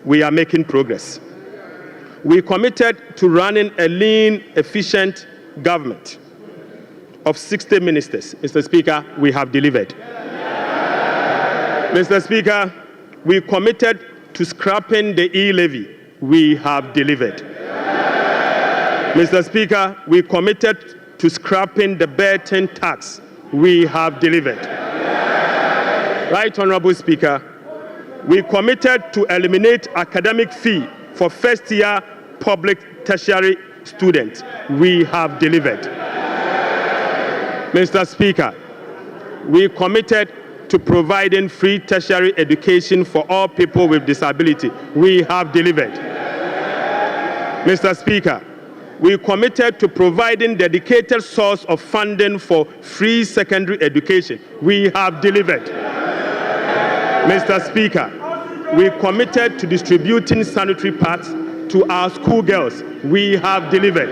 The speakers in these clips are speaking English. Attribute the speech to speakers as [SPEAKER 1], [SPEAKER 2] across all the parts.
[SPEAKER 1] we are making progress. We committed to running a lean, efficient government of 60 ministers. Mr. Speaker, we have delivered. Mr. Speaker, we committed to scrapping the e-levy. We have delivered. Mr. Speaker, we committed to scrapping the Burton tax. We have delivered. Right, Honorable Speaker, we committed to eliminate academic fee for first-year public tertiary students. We have delivered. Mr. Speaker, we committed to providing free tertiary education for all people with disability. We have delivered. Mr. Speaker, we committed to providing dedicated source of funding for free secondary education. We have delivered. Mr. Speaker, we committed to distributing sanitary pads to our schoolgirls. We have delivered.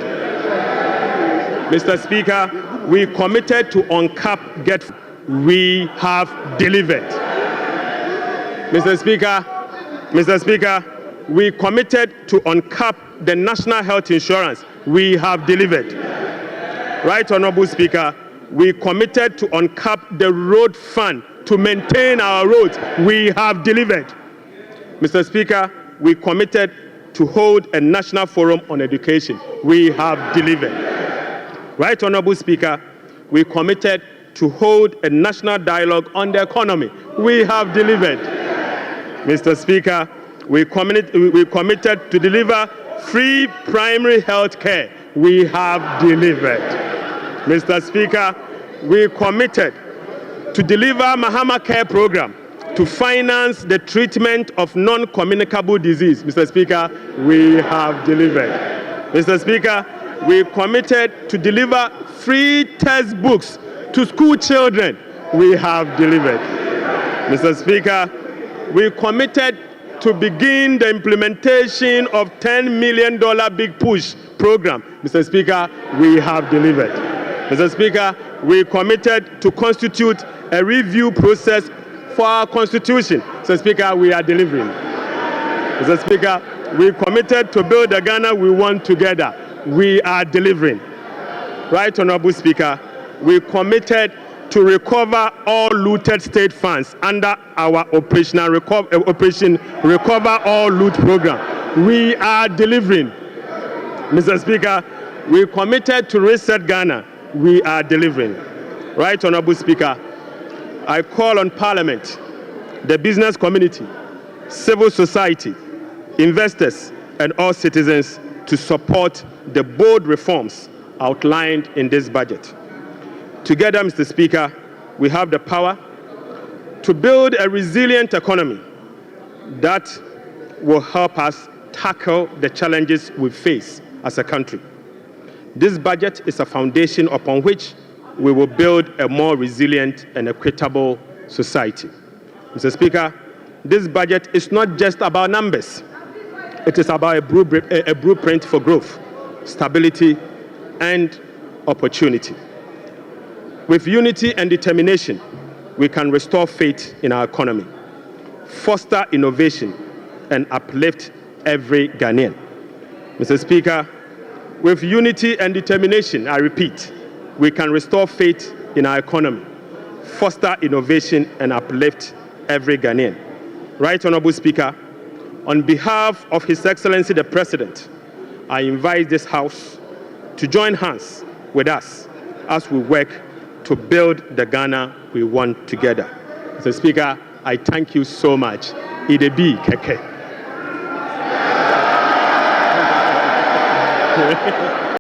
[SPEAKER 1] Mr. Speaker, we committed to uncap get. We have delivered. Mr. Speaker, we committed to uncap the national health insurance. We have delivered. Right, Honorable Speaker, we committed to uncap the road fund to maintain our roads. We have delivered. Mr. Speaker, we committed to hold a national forum on education. We have delivered. Right, Honorable Speaker, we committed to hold a national dialogue on the economy. We have delivered. Mr. Speaker, we committed to deliver free primary health care. We have delivered. Mr. Speaker, we committed to deliver Mahama Care Program to finance the treatment of non-communicable disease. Mr. Speaker, we have delivered. Mr. Speaker, we committed to deliver free textbooks to school children. We have delivered. Mr. Speaker, we committed to begin the implementation of $10 million Big Push program. Mr. Speaker, we have delivered. Mr. Speaker, we committed to constitute a review process for our constitution. Mr. Speaker, we are delivering. Mr. Speaker, we committed to build the Ghana we want together. We are delivering. Right, Honorable Speaker, we committed to recover all looted state funds under our Operation Recover All Loot program. We are delivering. Mr. Speaker, we committed to reset Ghana. We are delivering. Right, Honorable Speaker, I call on Parliament, the business community, civil society, investors, and all citizens to support the bold reforms outlined in this budget. Together, Mr. Speaker, we have the power to build a resilient economy that will help us tackle the challenges we face as a country. This budget is a foundation upon which we will build a more resilient and equitable society. Mr. Speaker, this budget is not just about numbers. It is about a blueprint for growth, stability, and opportunity. With unity and determination, we can restore faith in our economy, foster innovation, and uplift every Ghanaian. Mr. Speaker, with unity and determination, I repeat, we can restore faith in our economy, foster innovation, and uplift every Ghanaian. Right, Honorable Speaker, on behalf of His Excellency the President, I invite this House to join hands with us as we work to build the Ghana we want together. Mr. Speaker, I thank you so much. Idebi Keke.